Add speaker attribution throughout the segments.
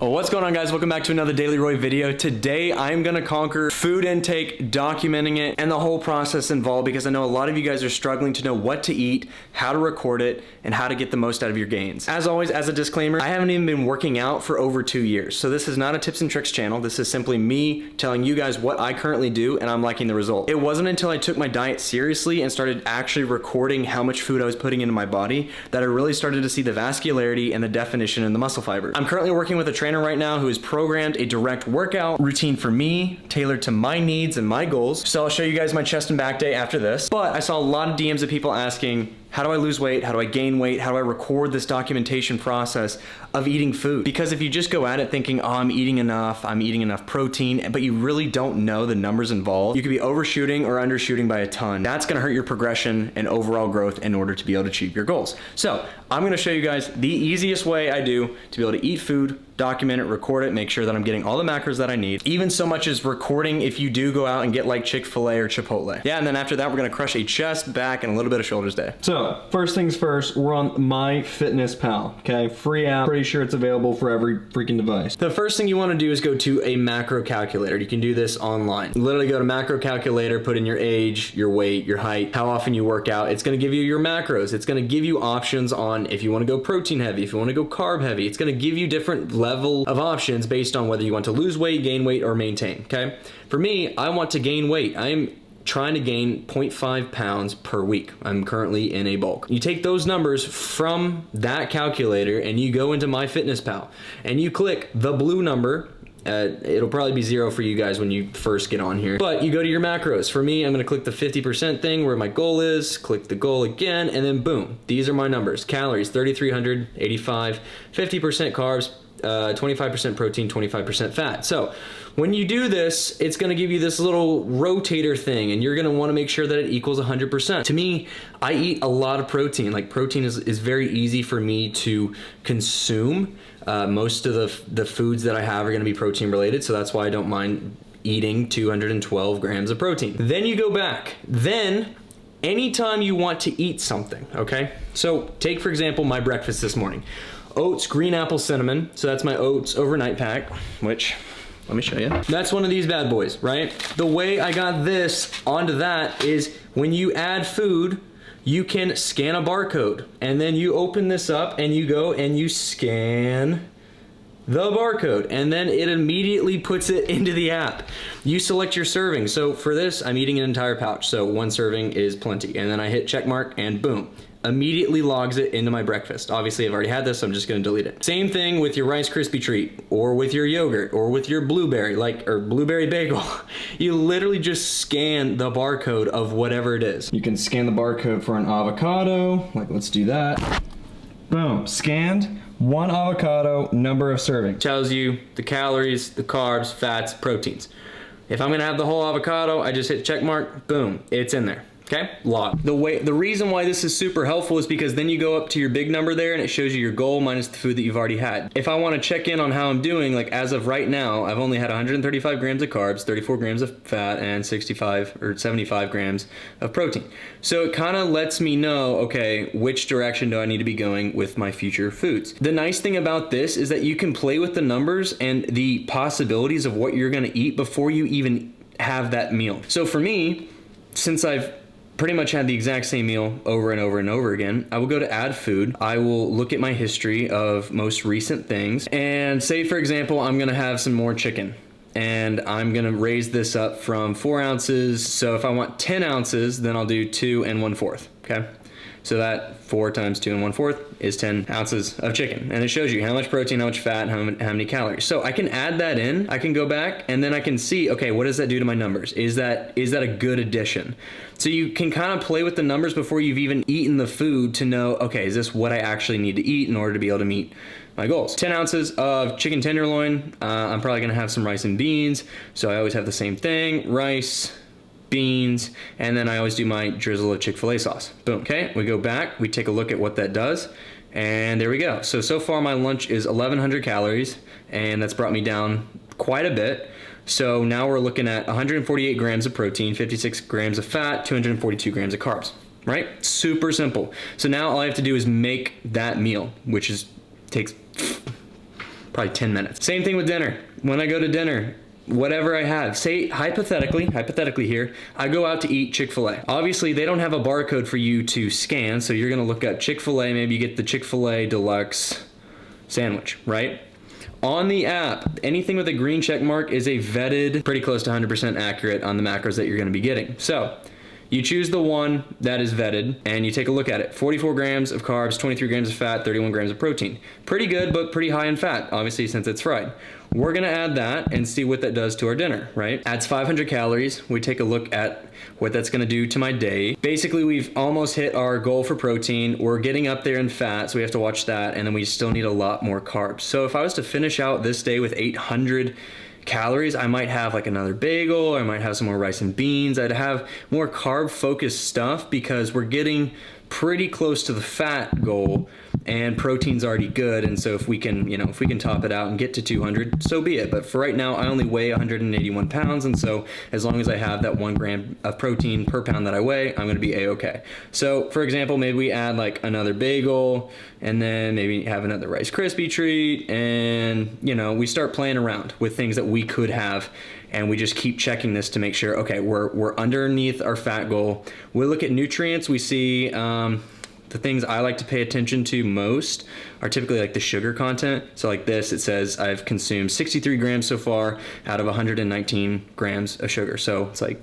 Speaker 1: Oh, what's going on, guys? Welcome back to another Daily Roy video. Today I'm gonna conquer food intake, documenting it, and the whole process involved, because I know a lot of you guys are struggling to know what to eat, how to record it, and how to get the most out of your gains. As always, as a disclaimer, I haven't even been working out for over 2 years, so this is not a tips and tricks channel. This is simply me telling you guys what I currently do, and I'm liking the result. It wasn't until I took my diet seriously and started actually recording how much food I was putting into my body that I really started to see the vascularity and the definition in the muscle fibers. I'm currently working with a trainer right now who has programmed a direct workout routine for me, tailored to my needs and my goals. So I'll show you guys my chest and back day after this. But I saw a lot of DMs of people asking, how do I lose weight? How do I gain weight? How do I record this documentation process of eating food? Because if you just go at it thinking, oh, I'm eating enough protein, but you really don't know the numbers involved, you could be overshooting or undershooting by a ton. That's gonna hurt your progression and overall growth in order to be able to achieve your goals. So I'm gonna show you guys the easiest way I do to be able to eat food, document it, record it, make sure that I'm getting all the macros that I need. Even so much as recording if you do go out and get like Chick-fil-A or Chipotle. Yeah, and then after that, we're gonna crush a chest, back, and a little bit of shoulders day. So first things first, we're on MyFitnessPal, okay? Free app, pretty sure it's available for every freaking device. The first thing you wanna do is go to a macro calculator. You can do this online. You literally go to macro calculator, put in your age, your weight, your height, how often you work out. It's gonna give you your macros. It's gonna give you options on if you wanna go protein heavy, if you wanna go carb heavy. It's gonna give you different level of options based on whether you want to lose weight, gain weight, or maintain, okay? For me, I want to gain weight. I'm trying to gain 0.5 pounds per week. I'm currently in a bulk. You take those numbers from that calculator and you go into MyFitnessPal and you click the blue number. It'll probably be 0 for you guys when you first get on here, but you go to your macros. For me, I'm gonna click the 50% thing where my goal is, click the goal again, and then boom, these are my numbers. Calories, 3,300, 85, 50% carbs, 25% protein, 25% fat. So when you do this, it's gonna give you this little rotator thing, and you're gonna wanna make sure that it equals 100%. To me, I eat a lot of protein. Like, protein is very easy for me to consume. Most of the foods that I have are gonna be protein related, so that's why I don't mind eating 212 grams of protein. Then you go back. Then, anytime you want to eat something, okay? So take, for example, my breakfast this morning. Oats, green apple, cinnamon. So that's my oats overnight pack, which, let me show you. That's one of these bad boys, right? The way I got this onto that is when you add food, you can scan a barcode, and then you open this up and you go and you scan the barcode, and then it immediately puts it into the app. You select your serving. So for this, I'm eating an entire pouch, so 1 serving is plenty. And then I hit check mark and boom, immediately logs it into my breakfast. Obviously, I've already had this, so I'm just gonna delete it. Same thing with your Rice Krispie treat, or with your yogurt, or with your blueberry, or blueberry bagel. You literally just scan the barcode of whatever it is. You can scan the barcode for an avocado, like let's do that. Boom, scanned. 1 avocado, number of servings. Tells you the calories, the carbs, fats, proteins. If I'm gonna have the whole avocado, I just hit check mark, boom, it's in there. Okay, log. The reason why this is super helpful is because then you go up to your big number there and it shows you your goal minus the food that you've already had. If I want to check in on how I'm doing, like as of right now, I've only had 135 grams of carbs, 34 grams of fat, and 65 or 75 grams of protein. So it kind of lets me know, okay, which direction do I need to be going with my future foods. The nice thing about this is that you can play with the numbers and the possibilities of what you're going to eat before you even have that meal. So for me, since I've pretty much had the exact same meal over and over and over again, I will go to add food. I will look at my history of most recent things, and say, for example, I'm gonna have some more chicken, and I'm gonna raise this up from 4 ounces. So if I want 10 ounces, then I'll do 2 1/4, okay? So that 4 times 2 1/4 is 10 ounces of chicken. And it shows you how much protein, how much fat, and how many calories. So I can add that in, I can go back, and then I can see, okay, what does that do to my numbers? Is that a good addition? So you can kind of play with the numbers before you've even eaten the food to know, okay, is this what I actually need to eat in order to be able to meet my goals? 10 ounces of chicken tenderloin. I'm probably gonna have some rice and beans. So I always have the same thing, rice, beans, and then I always do my drizzle of Chick-fil-A sauce. Boom, okay, we go back, we take a look at what that does, and there we go. So far my lunch is 1,100 calories, and that's brought me down quite a bit. So now we're looking at 148 grams of protein, 56 grams of fat, 242 grams of carbs, right? Super simple. So now all I have to do is make that meal, which takes probably 10 minutes. Same thing with dinner. When I go to dinner, whatever I have, say hypothetically here, I go out to eat Chick-fil-A. Obviously, they don't have a barcode for you to scan, so you're gonna look up Chick-fil-A, maybe you get the Chick-fil-A Deluxe sandwich, right? On the app, anything with a green check mark is a vetted, pretty close to 100% accurate on the macros that you're gonna be getting. So, you choose the one that is vetted and you take a look at it. 44 grams of carbs, 23 grams of fat, 31 grams of protein. Pretty good, but pretty high in fat, obviously, since it's fried. We're gonna add that and see what that does to our dinner, right? Adds 500 calories. We take a look at what that's gonna do to my day. Basically, we've almost hit our goal for protein. We're getting up there in fat, so we have to watch that, and then we still need a lot more carbs. So if I was to finish out this day with 800 calories, I might have like another bagel, I might have some more rice and beans. I'd have more carb focused stuff because we're getting pretty close to the fat goal and protein's already good. And so if we can, if we can top it out and get to 200, so be it. But for right now, I only weigh 181 pounds. And so as long as I have that 1 gram of protein per pound that I weigh, I'm gonna be A-okay. So for example, maybe we add like another bagel and then maybe have another Rice Krispie treat. And we start playing around with things that we could have. And we just keep checking this to make sure, okay, we're underneath our fat goal. We look at nutrients, we see the things I like to pay attention to most are typically like the sugar content. So like this, it says I've consumed 63 grams so far out of 119 grams of sugar. So it's like,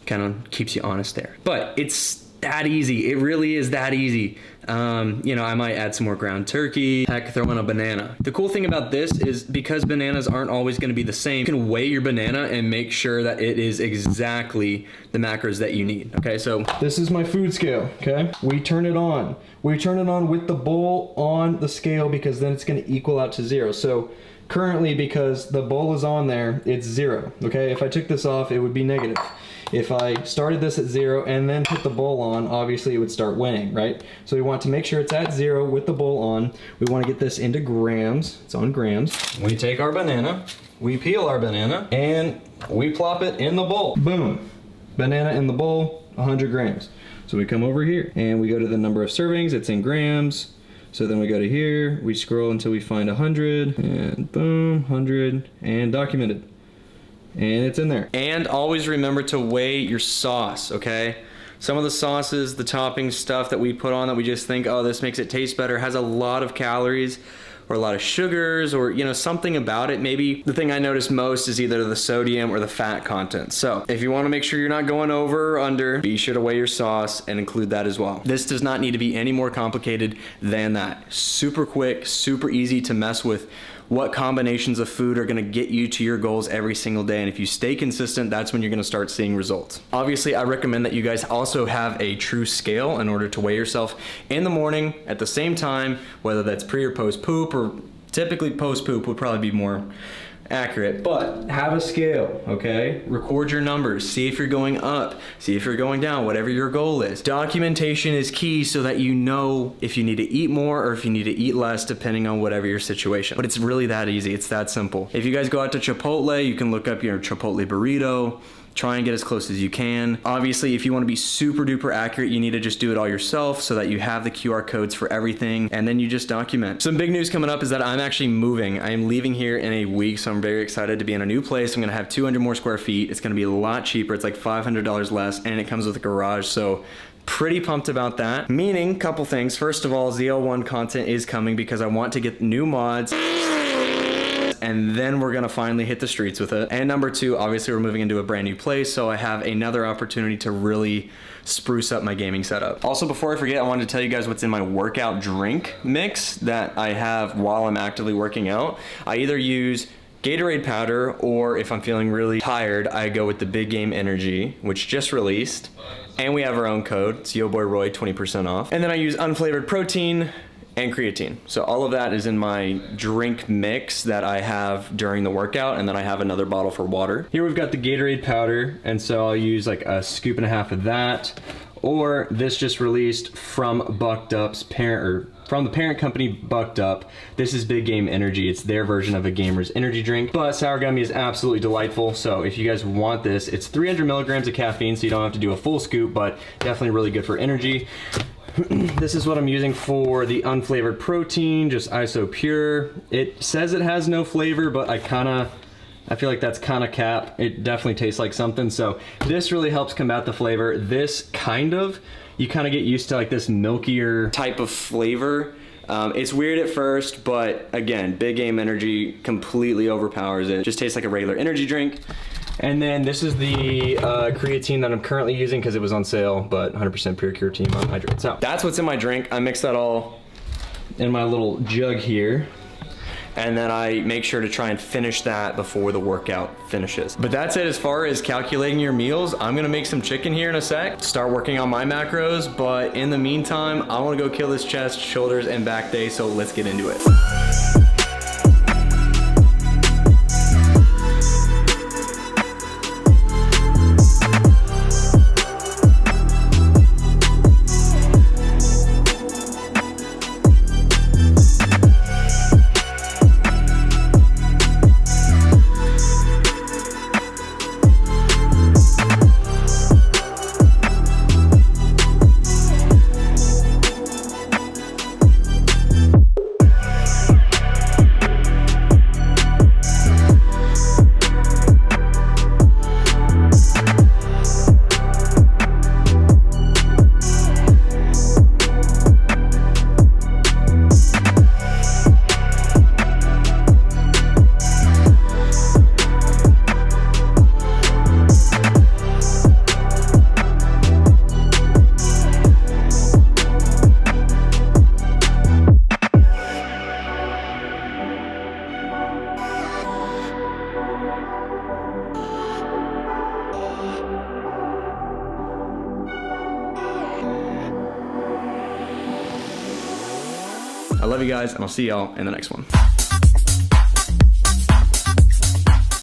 Speaker 1: kind of keeps you honest there. But it's that easy. It really is that easy. I might add some more ground turkey, heck, throw in a banana. The cool thing about this is because bananas aren't always going to be the same, you can weigh your banana and make sure that it is exactly the macros that you need. Okay, so this is my food scale. Okay, we turn it on. We turn it on with the bowl on the scale because then it's going to equal out to 0. So currently, because the bowl is on there, it's 0. Okay, if I took this off, it would be negative. If I started this at 0 and then put the bowl on, obviously it would start weighing, right? So we want to make sure it's at 0 with the bowl on. We want to get this into grams. It's on grams. We take our banana, we peel our banana, and we plop it in the bowl. Boom. Banana in the bowl, 100 grams. So we come over here and we go to the number of servings. It's in grams. So then we go to here, we scroll until we find 100, and boom, 100, and documented. And it's in there. And always remember to weigh your sauce, okay? Some of the sauces, the topping stuff that we put on that we just think, oh, this makes it taste better, has a lot of calories or a lot of sugars or, something about it. Maybe the thing I notice most is either the sodium or the fat content. So if you wanna make sure you're not going over or under, be sure to weigh your sauce and include that as well. This does not need to be any more complicated than that. Super quick, super easy to mess with. What combinations of food are gonna get you to your goals every single day. And if you stay consistent, that's when you're gonna start seeing results. Obviously, I recommend that you guys also have a true scale in order to weigh yourself in the morning at the same time, whether that's pre or post poop, or typically post poop would probably be more accurate, but have a scale, okay? Record your numbers, see if you're going up, see if you're going down, whatever your goal is. Documentation is key so that you know if you need to eat more or if you need to eat less depending on whatever your situation. But it's really that easy, it's that simple. If you guys go out to Chipotle, you can look up your Chipotle burrito, try and get as close as you can. Obviously, if you want to be super duper accurate, you need to just do it all yourself so that you have the QR codes for everything, and then you just document. Some big news coming up is that I'm actually moving. I am leaving here in a week, so I'm very excited to be in a new place. I'm gonna have 200 more square feet. It's gonna be a lot cheaper. It's like $500 less, and it comes with a garage, so pretty pumped about that. Meaning, couple things. First of all, ZL1 content is coming because I want to get new mods, and then we're gonna finally hit the streets with it. And number 2, obviously we're moving into a brand new place, so I have another opportunity to really spruce up my gaming setup. Also, before I forget, I wanted to tell you guys what's in my workout drink mix that I have while I'm actively working out. I either use Gatorade powder, or if I'm feeling really tired, I go with the Big Game Energy, which just released. And we have our own code, it's Yo Boy Roy, 20% off. And then I use unflavored protein and creatine. So all of that is in my drink mix that I have during the workout, and then I have another bottle for water. Here we've got the Gatorade powder, and so I'll use like a scoop and a half of that, or this just released from Bucked Up's parent, or from the parent company Bucked Up. This is Big Game Energy. It's their version of a gamer's energy drink, but Sour Gummy is absolutely delightful. So if you guys want this, it's 300 milligrams of caffeine, so you don't have to do a full scoop, but definitely really good for energy. This is what I'm using for the unflavored protein, just ISO pure. It says it has no flavor, but I feel like that's kind of cap. It definitely tastes like something. So this really helps combat the flavor. This you kind of get used to like this milkier type of flavor. It's weird at first, but again, Big Game Energy completely overpowers it. Just tastes like a regular energy drink. And then this is the creatine that I'm currently using because it was on sale, but 100% pure creatine monohydrate. So that's what's in my drink. I mix that all in my little jug here. And then I make sure to try and finish that before the workout finishes. But that's it as far as calculating your meals. I'm gonna make some chicken here in a sec, start working on my macros, but in the meantime, I wanna go kill this chest, shoulders, and back day, so let's get into it. I love you guys, and I'll see y'all in the next one.